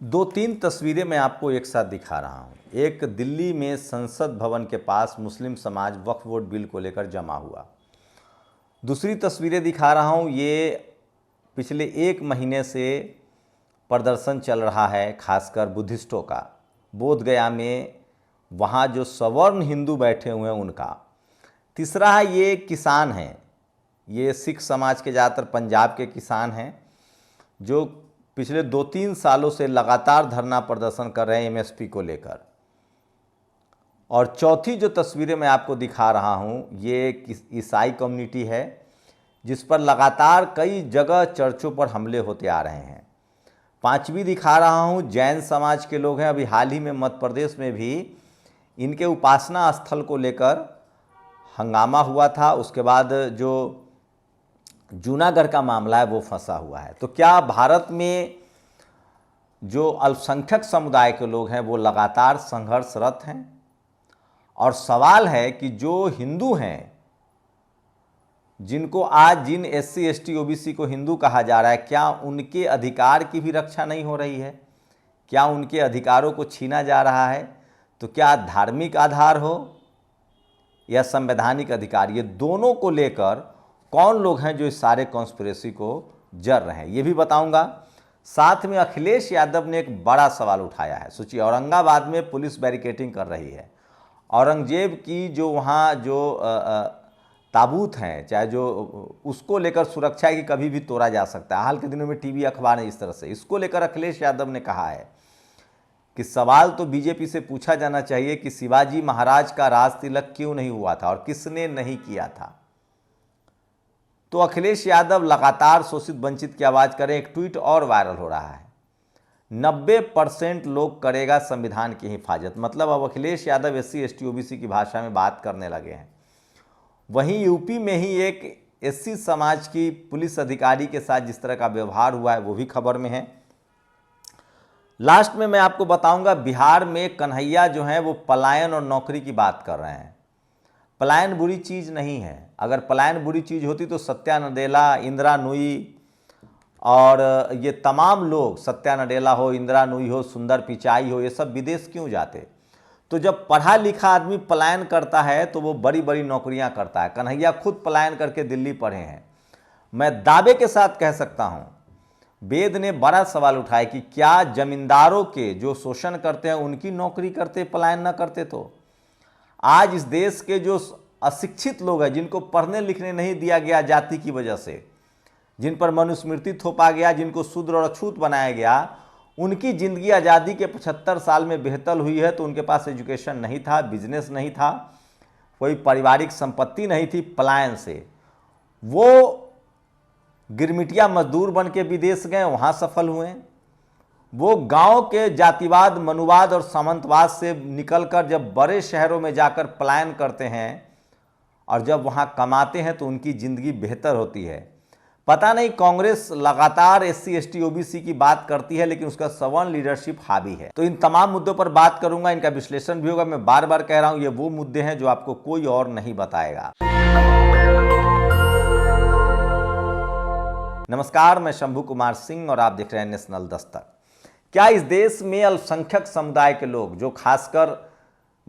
दो तीन तस्वीरें मैं आपको एक साथ दिखा रहा हूँ। एक दिल्ली में संसद भवन के पास मुस्लिम समाज वक्फ बोर्ड बिल को लेकर जमा हुआ। दूसरी तस्वीरें दिखा रहा हूँ, ये पिछले एक महीने से प्रदर्शन चल रहा है, खासकर बुद्धिस्टों का। बोधगया में वहाँ जो सवर्ण हिंदू बैठे हुए हैं उनका। तीसरा है, ये किसान हैं, ये सिख समाज के ज़्यादातर पंजाब के किसान हैं जो पिछले 2-3 सालों से लगातार धरना प्रदर्शन कर रहे हैं एमएसपी को लेकर। और चौथी जो तस्वीरें मैं आपको दिखा रहा हूँ, ये ईसाई कम्युनिटी है जिस पर लगातार कई जगह चर्चों पर हमले होते आ रहे हैं। पांचवी दिखा रहा हूँ, जैन समाज के लोग हैं। अभी हाल ही में मध्य प्रदेश में भी इनके उपासना स्थल को लेकर हंगामा हुआ था। उसके बाद जो जूनागढ़ का मामला है वो फंसा हुआ है। तो क्या भारत में जो अल्पसंख्यक समुदाय के लोग हैं वो लगातार संघर्षरत हैं? और सवाल है कि जो हिंदू हैं, जिनको आज जिन एससी एसटी ओबीसी को हिंदू कहा जा रहा है, क्या उनके अधिकार की भी रक्षा नहीं हो रही है? क्या उनके अधिकारों को छीना जा रहा है? तो क्या धार्मिक आधार हो या संवैधानिक अधिकार, ये दोनों को लेकर कौन लोग हैं जो इस सारे कॉन्स्पिरेसी को जर रहे हैं, ये भी बताऊंगा। साथ में अखिलेश यादव ने एक बड़ा सवाल उठाया है। सोचिए, औरंगाबाद में पुलिस बैरिकेडिंग कर रही है। औरंगजेब की जो वहाँ जो ताबूत हैं, चाहे जो उसको लेकर सुरक्षा है कि कभी भी तोड़ा जा सकता है। हाल के दिनों में टीवी अखबार है इस तरह से। इसको लेकर अखिलेश यादव ने कहा है कि सवाल तो बीजेपी से पूछा जाना चाहिए कि शिवाजी महाराज का राज तिलक क्यों नहीं हुआ था और किसने नहीं किया था। तो अखिलेश यादव लगातार शोषित वंचित की आवाज़ करें। एक ट्वीट और वायरल हो रहा है, 90% लोग करेगा संविधान की हिफाजत। मतलब अब Akhilesh Yadav SC ST OBC की भाषा में बात करने लगे हैं। वहीं यूपी में ही एक एससी समाज की पुलिस अधिकारी के साथ जिस तरह का व्यवहार हुआ है वो भी खबर में है। लास्ट में मैं आपको बताऊंगा, बिहार में कन्हैया जो हैं वो पलायन और नौकरी की बात कर रहे हैं। पलायन बुरी चीज़ नहीं है। अगर पलायन बुरी चीज़ होती तो सत्या नडेला, इंदिरा नूई और ये तमाम लोग, सत्या नडेला हो, इंदिरा नूई हो, सुंदर पिचाई हो, ये सब विदेश क्यों जाते? तो जब पढ़ा लिखा आदमी पलायन करता है तो वो बड़ी बड़ी नौकरियां करता है। कन्हैया खुद पलायन करके दिल्ली पढ़े हैं। मैं दावे के साथ कह सकता हूँ, वेद ने बड़ा सवाल उठाया कि क्या जमींदारों के जो शोषण करते हैं उनकी नौकरी करते, पलायन न करते? तो आज इस देश के जो अशिक्षित लोग हैं, जिनको पढ़ने लिखने नहीं दिया गया जाति की वजह से, जिन पर मनुस्मृति थोपा गया, जिनको शूद्र और अछूत बनाया गया, उनकी ज़िंदगी आज़ादी के 75 साल में बेहतर हुई है। तो उनके पास एजुकेशन नहीं था, बिजनेस नहीं था, कोई पारिवारिक संपत्ति नहीं थी। पलायन से वो गिरमिटिया मजदूर बन के विदेश गए, वहाँ सफल हुए। वो गांव के जातिवाद, मनुवाद और सामंतवाद से निकलकर जब बड़े शहरों में जाकर पलायन करते हैं और जब वहां कमाते हैं तो उनकी ज़िंदगी बेहतर होती है। पता नहीं, कांग्रेस लगातार एससी एसटी ओबीसी की बात करती है लेकिन उसका सवर्ण लीडरशिप हावी है। तो इन तमाम मुद्दों पर बात करूंगा, इनका विश्लेषण भी होगा। मैं बार बार कह रहा हूं, ये वो मुद्दे हैं जो आपको कोई और नहीं बताएगा। नमस्कार, मैं शंभू कुमार सिंह और आप देख रहे हैं नेशनल दस्तक। क्या इस देश में अल्पसंख्यक समुदाय के लोग, जो खासकर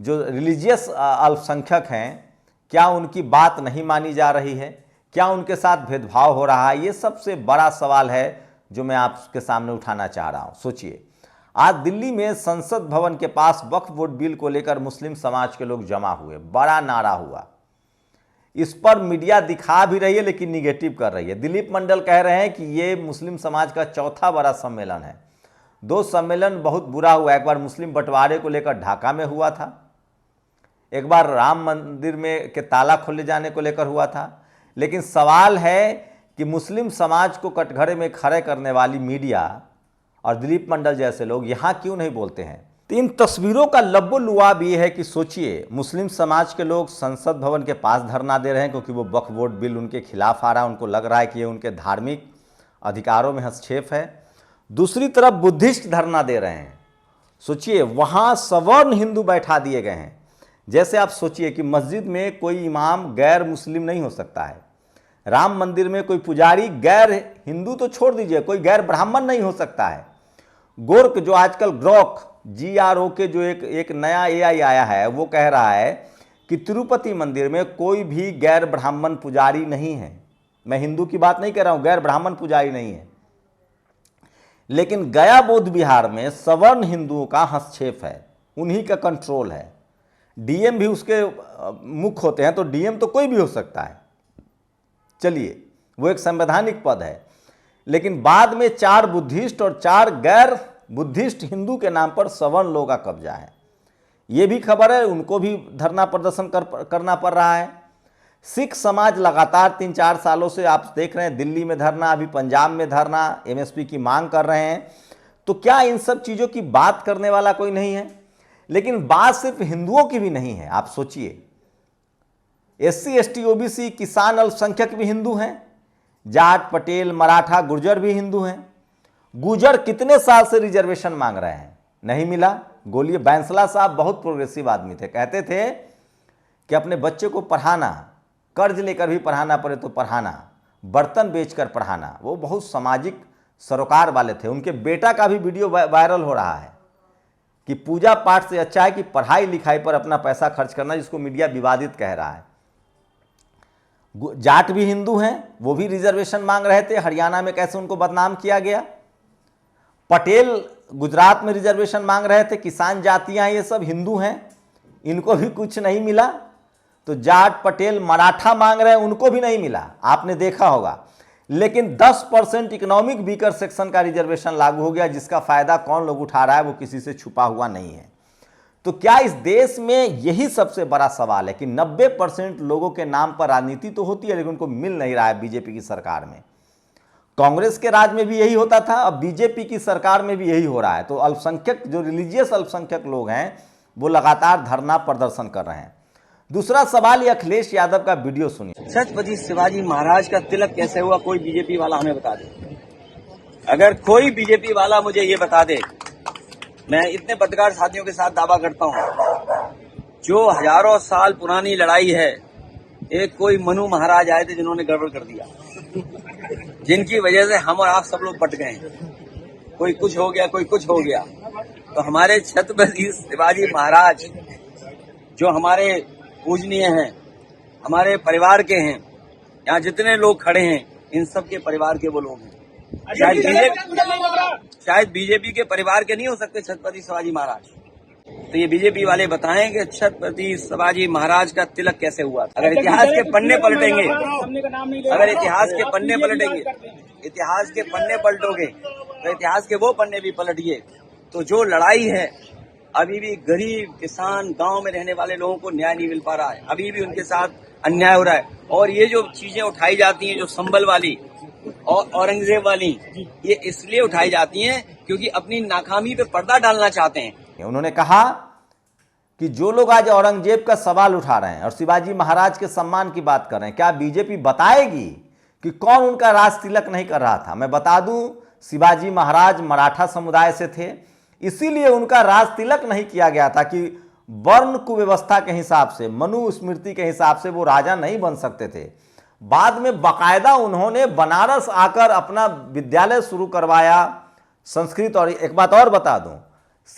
जो रिलीजियस अल्पसंख्यक हैं, क्या उनकी बात नहीं मानी जा रही है? क्या उनके साथ भेदभाव हो रहा है? ये सबसे बड़ा सवाल है जो मैं आपके सामने उठाना चाह रहा हूं। सोचिए, आज दिल्ली में संसद भवन के पास वक्फ बोर्ड बिल को लेकर मुस्लिम समाज के लोग जमा हुए, बड़ा नारा हुआ। इस पर मीडिया दिखा भी रही है लेकिन निगेटिव कर रही है। दिलीप मंडल कह रहे हैं कि ये मुस्लिम समाज का चौथा बड़ा सम्मेलन है। 2 सम्मेलन बहुत बुरा हुआ। एक बार मुस्लिम बंटवारे को लेकर ढाका में हुआ था, एक बार राम मंदिर में के ताला खोले जाने को लेकर हुआ था। लेकिन सवाल है कि मुस्लिम समाज को कटघरे में खड़े करने वाली मीडिया और दिलीप मंडल जैसे लोग यहाँ क्यों नहीं बोलते हैं? तो इन तस्वीरों का लब्बो-लुआब ये है कि सोचिए, मुस्लिम समाज के लोग संसद भवन के पास धरना दे रहे हैं क्योंकि वो वक्फ बोर्ड बिल उनके खिलाफ आ रहा है। उनको लग रहा है कि ये उनके धार्मिक अधिकारों में हस्तक्षेप है। दूसरी तरफ बुद्धिस्ट धरना दे रहे हैं। सोचिए, वहाँ सवर्ण हिंदू बैठा दिए गए हैं। जैसे आप सोचिए कि मस्जिद में कोई इमाम गैर मुस्लिम नहीं हो सकता है, राम मंदिर में कोई पुजारी गैर हिंदू तो छोड़ दीजिए, कोई गैर ब्राह्मण नहीं हो सकता है। गोर्क जो आजकल ग्रोक GRO के जो एक नया AI आया है, वो कह रहा है कि तिरुपति मंदिर में कोई भी गैर ब्राह्मण पुजारी नहीं है। मैं हिंदू की बात नहीं कर रहा हूं, गैर ब्राह्मण पुजारी नहीं है। लेकिन गया बौद्ध विहार में सवर्ण हिंदुओं का हस्तक्षेप है, उन्हीं का कंट्रोल है। DM भी उसके मुख्य होते हैं, तो DM तो कोई भी हो सकता है, चलिए वो एक संवैधानिक पद है। लेकिन बाद में 4 बुद्धिस्ट और 4 गैर बुद्धिस्ट हिंदू के नाम पर सवर्ण लोगों का कब्जा है। ये भी खबर है, उनको भी धरना प्रदर्शन करना पड़ रहा है। सिख समाज लगातार 3-4 सालों से आप देख रहे हैं, दिल्ली में धरना, अभी पंजाब में धरना, MSP की मांग कर रहे हैं। तो क्या इन सब चीज़ों की बात करने वाला कोई नहीं है? लेकिन बात सिर्फ हिंदुओं की भी नहीं है। आप सोचिए, SC ST OBC किसान अल्पसंख्यक भी हिंदू हैं, जाट पटेल मराठा गुर्जर भी हिंदू हैं। गुर्जर कितने साल से रिजर्वेशन मांग रहे हैं, नहीं मिला। गोलिए बैंसला साहब बहुत प्रोग्रेसिव आदमी थे, कहते थे कि अपने बच्चे को पढ़ाना, कर्ज लेकर भी पढ़ाना पड़े तो पढ़ाना, बर्तन बेचकर पढ़ाना। वो बहुत सामाजिक सरोकार वाले थे। उनके बेटा का भी वीडियो वायरल हो रहा है कि पूजा पाठ से अच्छा है कि पढ़ाई लिखाई पर अपना पैसा खर्च करना, जिसको मीडिया विवादित कह रहा है। जाट भी हिंदू हैं, वो भी रिजर्वेशन मांग रहे थे। हरियाणा में कैसे उनको बदनाम किया गया। पटेल गुजरात में रिजर्वेशन मांग रहे थे। किसान जातियां ये सब हिंदू हैं, इनको भी कुछ नहीं मिला। तो जाट पटेल मराठा मांग रहे हैं, उनको भी नहीं मिला, आपने देखा होगा। लेकिन 10% इकोनॉमिक वीकर सेक्शन का रिजर्वेशन लागू हो गया, जिसका फायदा कौन लोग उठा रहा है वो किसी से छुपा हुआ नहीं है। तो क्या इस देश में यही सबसे बड़ा सवाल है कि 90% लोगों के नाम पर राजनीति तो होती है, लेकिन उनको मिल नहीं रहा है बीजेपी की सरकार में। कांग्रेस के राज में भी यही होता था, अब बीजेपी की सरकार में भी यही हो रहा है। तो अल्पसंख्यक, जो रिलीजियस अल्पसंख्यक लोग हैं, वो लगातार धरना प्रदर्शन कर रहे हैं। दूसरा सवाल, ये अखिलेश यादव का वीडियो सुनिए। छत्रपति शिवाजी महाराज का तिलक कैसे हुआ, कोई बीजेपी वाला हमें बता दे। अगर कोई बीजेपी वाला मुझे ये बता दे, मैं इतने पत्रकार साथियों के साथ दावा करता हूं, जो हजारों साल पुरानी लड़ाई है, एक कोई मनु महाराज आए थे जिन्होंने गड़बड़ कर दिया, जिनकी वजह से हम और आप सब लोग बट गए हैं। कोई कुछ हो गया, कोई कुछ हो गया। तो हमारे छत्रपति शिवाजी महाराज जो हमारे पूजनीय हैं, हमारे परिवार के हैं, यहाँ जितने लोग खड़े हैं इन सब के परिवार के वो लोग हैं। शायद बीजेपी के परिवार के नहीं हो सकते छत्रपति शिवाजी महाराज। तो ये बीजेपी वाले बताएं कि छत्रपति शिवाजी महाराज का तिलक कैसे हुआ। अगर इतिहास के पन्ने पलटेंगे, अगर इतिहास के पन्ने पलटेंगे, इतिहास के पन्ने पलटोगे तो इतिहास के वो पन्ने भी पलटिए, तो जो लड़ाई है, अभी भी गरीब किसान गांव में रहने वाले लोगों को न्याय नहीं मिल पा रहा है, अभी भी उनके साथ अन्याय हो रहा है। और ये जो चीजें उठाई जाती हैं, जो संभल वाली और औरंगजेब वाली, ये इसलिए उठाई जाती हैं क्योंकि अपनी नाकामी पे पर्दा डालना चाहते हैं। उन्होंने कहा कि जो लोग आज औरंगजेब का सवाल उठा रहे हैं और शिवाजी महाराज के सम्मान की बात कर रहे हैं, क्या बीजेपी बताएगी कि कौन उनका राज तिलक नहीं कर रहा था? मैं बता दूं, शिवाजी महाराज मराठा समुदाय से थे, इसीलिए उनका राज तिलक नहीं किया गया था कि वर्ण कुव्यवस्था के हिसाब से, मनु स्मृति के हिसाब से वो राजा नहीं बन सकते थे। बाद में बाकायदा उन्होंने बनारस आकर अपना विद्यालय शुरू करवाया, संस्कृत। और एक बात और बता दूं,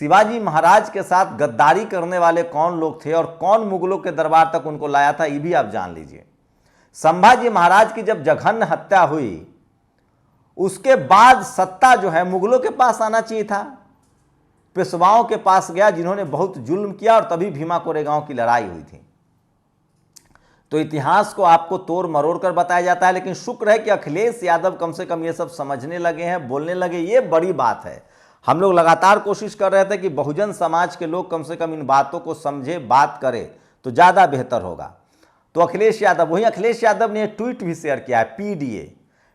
शिवाजी महाराज के साथ गद्दारी करने वाले कौन लोग थे और कौन मुगलों के दरबार तक उनको लाया था, ये भी आप जान लीजिए। संभाजी महाराज की जब जघन्य हत्या हुई, उसके बाद सत्ता जो है मुगलों के पास आना चाहिए था, पेशवाओं के पास गया जिन्होंने बहुत जुल्म किया, और तभी भीमा कोरेगांव की लड़ाई हुई थी। तो इतिहास को आपको तोड़ मरोड़ कर बताया जाता है, लेकिन शुक्र है कि अखिलेश यादव कम से कम ये सब समझने लगे हैं, बोलने लगे, ये बड़ी बात है। हम लोग लगातार कोशिश कर रहे थे कि बहुजन समाज के लोग कम से कम इन बातों को समझे, बात करें तो ज़्यादा बेहतर होगा। तो अखिलेश यादव, वहीं अखिलेश यादव ने ट्वीट भी शेयर किया है, PDA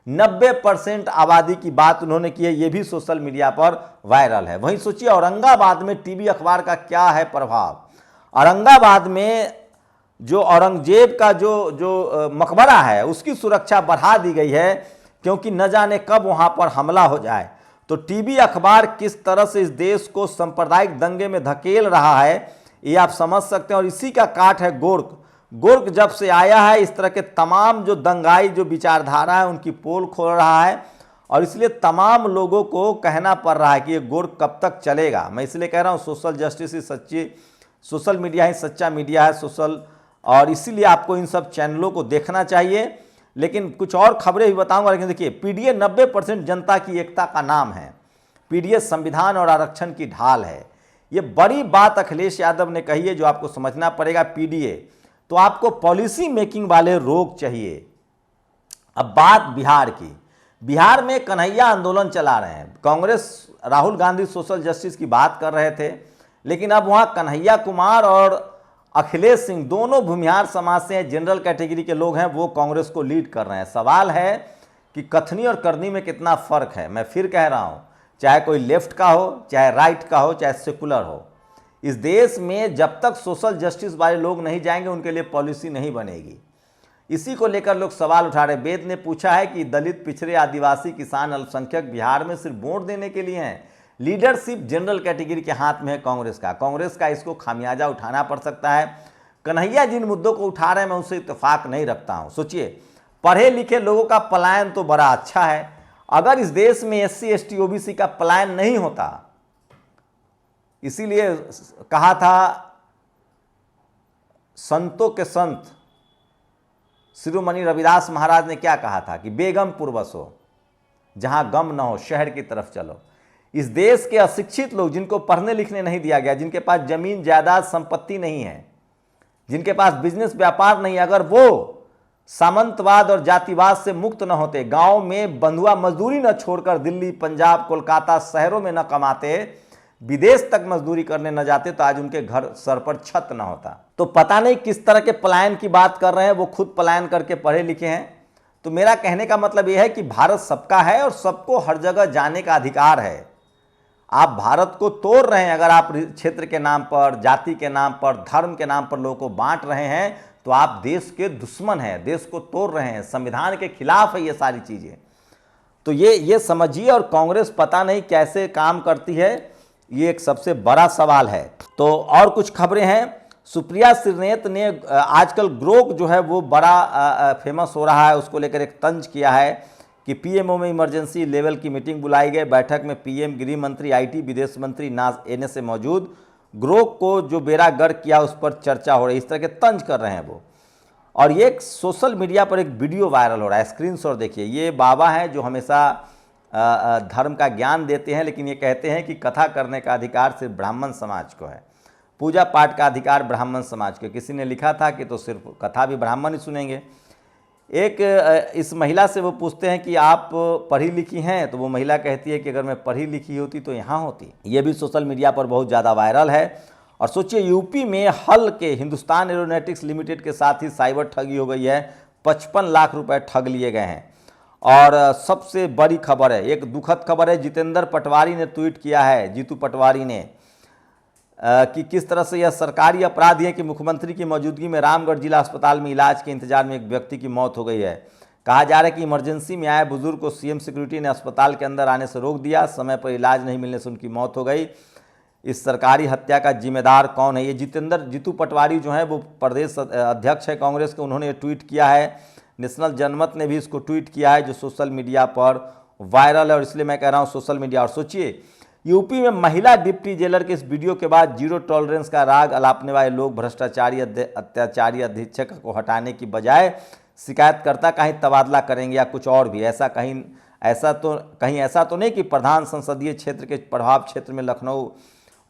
90% आबादी की बात उन्होंने की है, ये भी सोशल मीडिया पर वायरल है। वहीं सोचिए औरंगाबाद में टीवी अखबार का क्या है प्रभाव। औरंगाबाद में जो औरंगजेब का जो मकबरा है, उसकी सुरक्षा बढ़ा दी गई है, क्योंकि न जाने कब वहां पर हमला हो जाए। तो टीवी अखबार किस तरह से इस देश को सांप्रदायिक दंगे में धकेल रहा है, ये आप समझ सकते हैं। और इसी का काट है गोर्क। गोर्क जब से आया है, इस तरह के तमाम जो दंगाई जो विचारधारा है उनकी पोल खोल रहा है, और इसलिए तमाम लोगों को कहना पड़ रहा है कि ये गोर कब तक चलेगा। मैं इसलिए कह रहा हूँ सोशल जस्टिस ही सच्ची, सोशल मीडिया ही सच्चा मीडिया है सोशल, और इसीलिए आपको इन सब चैनलों को देखना चाहिए। लेकिन कुछ और खबरें भी बताऊंगा, लेकिन देखिए पीडीए 90% जनता की एकता का नाम है, पीडीए संविधान और आरक्षण की ढाल है। ये बड़ी बात अखिलेश यादव ने कही है जो आपको समझना पड़ेगा। पीडीए तो आपको पॉलिसी मेकिंग वाले लोग चाहिए। अब बात बिहार की, बिहार में कन्हैया आंदोलन चला रहे हैं कांग्रेस, राहुल गांधी सोशल जस्टिस की बात कर रहे थे, लेकिन अब वहाँ कन्हैया कुमार और अखिलेश सिंह दोनों भूमिहार समाज से जनरल कैटेगरी के लोग हैं, वो कांग्रेस को लीड कर रहे हैं। सवाल है कि कथनी और करनी में कितना फ़र्क है। मैं फिर कह रहा हूँ, चाहे कोई लेफ्ट का हो, चाहे राइट का हो, चाहे सेकुलर हो, इस देश में जब तक सोशल जस्टिस वाले लोग नहीं जाएंगे उनके लिए पॉलिसी नहीं बनेगी। इसी को लेकर लोग सवाल उठा रहे। वेद ने पूछा है कि दलित, पिछड़े, आदिवासी, किसान, अल्पसंख्यक बिहार में सिर्फ वोट देने के लिए हैं। लीडरशिप जनरल कैटेगरी के हाथ में है कांग्रेस का इसको खामियाजा उठाना पड़ सकता है। कन्हैया जिन मुद्दों को उठा रहे हैं मैं उससे इत्तेफाक नहीं रखता हूं। सोचिए, पढ़े लिखे लोगों का पलायन तो बड़ा अच्छा है। अगर इस देश में SC ST OBC का पलायन नहीं होता, इसीलिए कहा था संतों के संत शिरोमणि रविदास महाराज ने क्या कहा था कि बेगमपुर बसो जहां गम न हो, शहर की तरफ चलो। इस देश के अशिक्षित लोग, जिनको पढ़ने लिखने नहीं दिया गया, जिनके पास जमीन जायदाद संपत्ति नहीं है, जिनके पास बिजनेस व्यापार नहीं, अगर वो सामंतवाद और जातिवाद से मुक्त न होते, गांव में बंधुआ मजदूरी न छोड़कर दिल्ली, पंजाब, कोलकाता शहरों में न कमाते, विदेश तक मजदूरी करने न जाते, तो आज उनके घर सर पर छत न होता। तो पता नहीं किस तरह के पलायन की बात कर रहे हैं, वो खुद पलायन करके पढ़े लिखे हैं। तो मेरा कहने का मतलब यह है कि भारत सबका है और सबको हर जगह जाने का अधिकार है। आप भारत को तोड़ रहे हैं, अगर आप क्षेत्र के नाम पर, जाति के नाम पर, धर्म के नाम पर लोगों को बांट रहे हैं, तो आप देश के दुश्मन हैं, देश को तोड़ रहे हैं, संविधान के खिलाफ है ये सारी चीज़ें। तो ये समझिए। और कांग्रेस पता नहीं कैसे काम करती है, ये एक सबसे बड़ा सवाल है। तो और कुछ खबरें हैं। सुप्रिया श्रीनेत ने आजकल ग्रोक जो है वो बड़ा फेमस हो रहा है, उसको लेकर एक तंज किया है कि पीएमओ में इमरजेंसी लेवल की मीटिंग बुलाई गई। बैठक में पीएम, गृह मंत्री, आईटी, विदेश मंत्री NSA मौजूद। ग्रोक को जो बेड़ा गर्क किया उस पर चर्चा हो रही, इस तरह के तंज कर रहे हैं वो। और ये एक सोशल मीडिया पर एक वीडियो वायरल हो रहा है, स्क्रीनशॉट देखिए। ये बाबा हैं जो हमेशा धर्म का ज्ञान देते हैं, लेकिन ये कहते हैं कि कथा करने का अधिकार सिर्फ ब्राह्मण समाज को है, पूजा पाठ का अधिकार ब्राह्मण समाज को। किसी ने लिखा था कि तो सिर्फ कथा भी ब्राह्मण ही सुनेंगे। एक इस महिला से वो पूछते हैं कि आप पढ़ी लिखी हैं, तो वो महिला कहती है कि अगर मैं पढ़ी लिखी होती तो यहाँ होती। ये भी सोशल मीडिया पर बहुत ज़्यादा वायरल है। और सोचिए, यूपी में हल के हिंदुस्तान एरोनॉटिक्स लिमिटेड के साथ ही साइबर ठगी हो गई है। 55 लाख रुपए ठग लिए गए हैं। और सबसे बड़ी खबर है, एक दुखद खबर है, जितेंद्र पटवारी ने ट्वीट किया है, जीतू पटवारी ने, कि किस तरह से यह सरकारी अपराध है कि मुख्यमंत्री की मौजूदगी में रामगढ़ जिला अस्पताल में इलाज के इंतजार में एक व्यक्ति की मौत हो गई है। कहा जा रहा है कि इमरजेंसी में आए बुजुर्ग को सीएम सिक्योरिटी ने अस्पताल के अंदर आने से रोक दिया, समय पर इलाज नहीं मिलने से उनकी मौत हो गई। इस सरकारी हत्या का जिम्मेदार कौन है? ये जीतू पटवारी जो है वो प्रदेश अध्यक्ष है कांग्रेस के, उन्होंने ट्वीट किया है। नेशनल जनमत ने भी इसको ट्वीट किया है, जो सोशल मीडिया पर वायरल है। और इसलिए मैं कह रहा हूँ सोशल मीडिया। और सोचिए, यूपी में महिला डिप्टी जेलर के इस वीडियो के बाद जीरो टॉलरेंस का राग अलापने वाले लोग भ्रष्टाचारी अत्याचारी अधीक्षक को हटाने की बजाय शिकायतकर्ता का ही तबादला करेंगे या कुछ और भी। ऐसा तो नहीं कि प्रधान संसदीय क्षेत्र के प्रभाव क्षेत्र में लखनऊ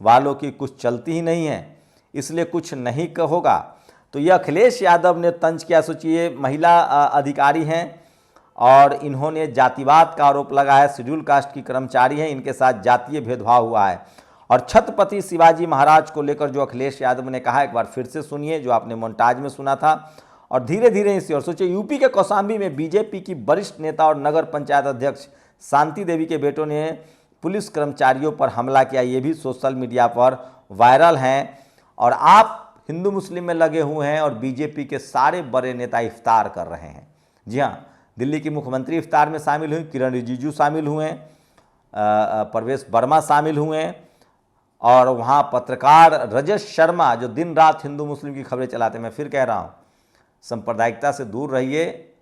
वालों की कुछ चलती ही नहीं है, इसलिए कुछ नहीं होगा। तो यह अखिलेश यादव ने तंज किया। सोचिए, महिला अधिकारी हैं और इन्होंने जातिवाद का आरोप लगाया। शेड्यूल कास्ट की कर्मचारी हैं, इनके साथ जातीय भेदभाव हुआ है। और छत्रपति शिवाजी महाराज को लेकर जो अखिलेश यादव ने कहा, एक बार फिर से सुनिए, जो आपने मोन्टाज में सुना था। और धीरे धीरे इसी। और सोचिए, यूपी के कौशाम्बी में बीजेपी की वरिष्ठ नेता और नगर पंचायत अध्यक्ष शांति देवी के बेटों ने पुलिस कर्मचारियों पर हमला किया। ये भी सोशल मीडिया पर वायरल हैं। और आप हिंदू मुस्लिम में लगे हुए हैं और बीजेपी के सारे बड़े नेता इफ्तार कर रहे हैं। जी हाँ, दिल्ली की मुख्यमंत्री इफ्तार में शामिल हुई, किरण रिजिजू शामिल हुए, प्रवेश वर्मा शामिल हुए। और वहाँ पत्रकार रजत शर्मा, जो दिन रात हिंदू मुस्लिम की खबरें चलाते हैं। मैं फिर कह रहा हूँ, सांप्रदायिकता से दूर रहिए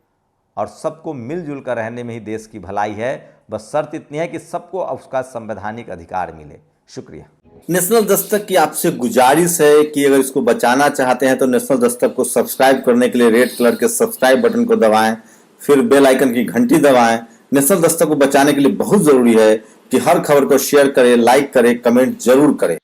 और सबको मिलजुल कर रहने में ही देश की भलाई है। बस शर्त इतनी है कि सबको उसका संवैधानिक अधिकार मिले। शुक्रिया। नेशनल दस्तक की आपसे गुजारिश है कि अगर इसको बचाना चाहते हैं तो नेशनल दस्तक को सब्सक्राइब करने के लिए रेड कलर के सब्सक्राइब बटन को दबाएं, फिर बेल आइकन की घंटी दबाएं। नेशनल दस्तक को बचाने के लिए बहुत जरूरी है कि हर खबर को शेयर करें, लाइक करें, कमेंट जरूर करें।